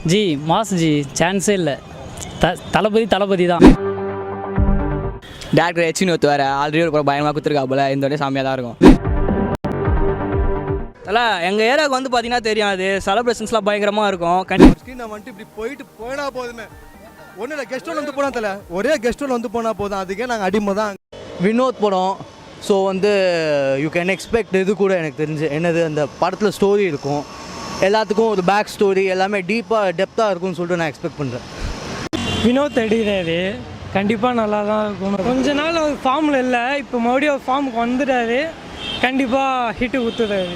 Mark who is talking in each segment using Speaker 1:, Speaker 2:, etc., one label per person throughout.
Speaker 1: G mass G சான்ஸே இல்லை. தளபதி தான்.
Speaker 2: டேரக்டர் எச்சின்னு ஒத்துவார். ஆல்ரெடி ஒரு பயமாக கொடுத்துருக்கா போல. இந்த வாட்டி சாமியாக தான் இருக்கும்.
Speaker 3: அதில் எங்கள் ஏரியாவுக்கு வந்து பார்த்தீங்கன்னா தெரியும், அது செலிப்ரேஷன்ஸ்லாம் பயங்கரமாக இருக்கும்.
Speaker 4: ஸ்க்ரீனை வந்துட்டு இப்படி போயினா போதுமே. ஒன்றும் இல்லை, கெஸ்ட் ஒன்று வந்து போனால் தெரியல, ஒரே கெஸ்ட் ஒன்று வந்து போனால் போதும். அதுக்கே நாங்கள் அடிமை தான்.
Speaker 5: வினோத் படம். ஸோ வந்து யூ கேன் எக்ஸ்பெக்ட். இது கூட எனக்கு தெரிஞ்சு என்னது, அந்த படத்தில் ஸ்டோரி இருக்கும், எல்லாத்துக்கும் ஒரு பேக் ஸ்டோரி, எல்லாமே டெப்த்தாக இருக்கும்னு சொல்லிட்டு நான் எக்ஸ்பெக்ட் பண்ணுறேன்.
Speaker 6: வினோத் எடுக்கிறாரு, கண்டிப்பாக நல்லா தான் இருக்கும். கொஞ்ச நாள் அவர் ஃபார்மில் இல்லை, இப்போ மறுபடியும் அவர் ஃபார்முக்கு வந்துட்டாரு, கண்டிப்பாக ஹிட்டு ஊற்றுறாரு.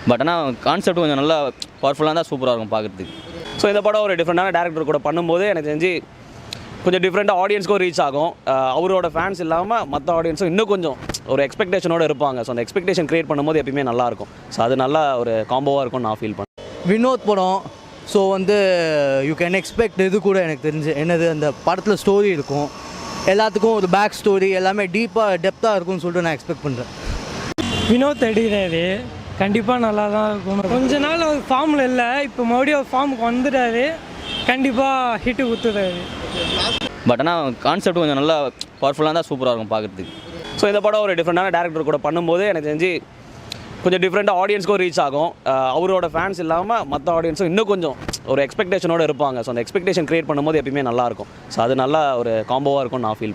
Speaker 7: பட் ஆனால் கான்செப்ட் கொஞ்சம் நல்லா பவர்ஃபுல்லாக தான் சூப்பராக இருக்கும் பார்க்குறதுக்கு. ஸோ இந்த படம் ஒரு டிஃப்ரெண்டான டேரக்டர் கூட பண்ணும்போது எனக்கு தெரிஞ்சு கொஞ்சம் டிஃப்ரெண்ட்டாக ஆடியன்ஸ்க்கும் ரீச் ஆகும். அவரோட ஃபேன்ஸ் இல்லாமல் மற்ற ஆடியன்ஸும் இன்னும் கொஞ்சம் ஒரு எக்ஸ்பெக்டேஷனோடு இருப்பாங்க. ஸோ அந்த எக்ஸ்பெக்டேஷன் க்ரியேட் பண்ணும்போது எப்பயுமே நல்லாயிருக்கும். ஸோ அது நல்லா ஒரு காம்போவாக இருக்கும்னு நான் ஃபீல் பண்ணேன்.
Speaker 5: வினோத் படம். ஸோ வந்து யூ கேன் எக்ஸ்பெக்ட். இது கூட எனக்கு தெரிஞ்சு என்னது, அந்த படத்தில் ஸ்டோரி இருக்கும், எல்லாத்துக்கும் ஒரு பேக் ஸ்டோரி, எல்லாமே டெப்த்தாக இருக்கும்னு சொல்லிட்டு நான் எக்ஸ்பெக்ட் பண்ணுறேன்.
Speaker 6: வினோத் எடுக்கிறாரு, கண்டிப்பாக நல்லா தான் இருக்கும். கொஞ்ச நாள் அவர் ஃபார்மில் இல்லை, இப்போ மறுபடியும் அவர் ஃபார்முக்கு வந்துட்டாரு, கண்டிப்பாக ஹிட்டு ஊற்றுறாரு.
Speaker 7: பட் ஆனால் கான்செப்ட் கொஞ்சம் நல்லா பவர்ஃபுல்லாக தான் சூப்பராக இருக்கும் பார்க்குறதுக்கு. ஸோ இந்த படம் ஒரு டிஃப்ரெண்டான டேரக்டர் கூட பண்ணும்போது எனக்கு தெரிஞ்சு கொஞ்சம் டிஃப்ரெண்ட்டாக ஆடியன்ஸ்க்கும் ரீச் ஆகும். அவரோட ஃபேன்ஸ் இல்லாமல் மற்ற ஆடியன்ஸும் இன்னும் கொஞ்சம் ஒரு எக்ஸ்பெக்டேஷனோடு இருப்பாங்க. ஸோ அந்த எக்ஸ்பெக்டேஷன் க்ரியேட் பண்ணும்போது எப்பயுமே நல்லாயிருக்கும். ஸோ அது நல்லா ஒரு காம்போவாக இருக்கும்னு நான் ஃபீல் பண்ணேன்.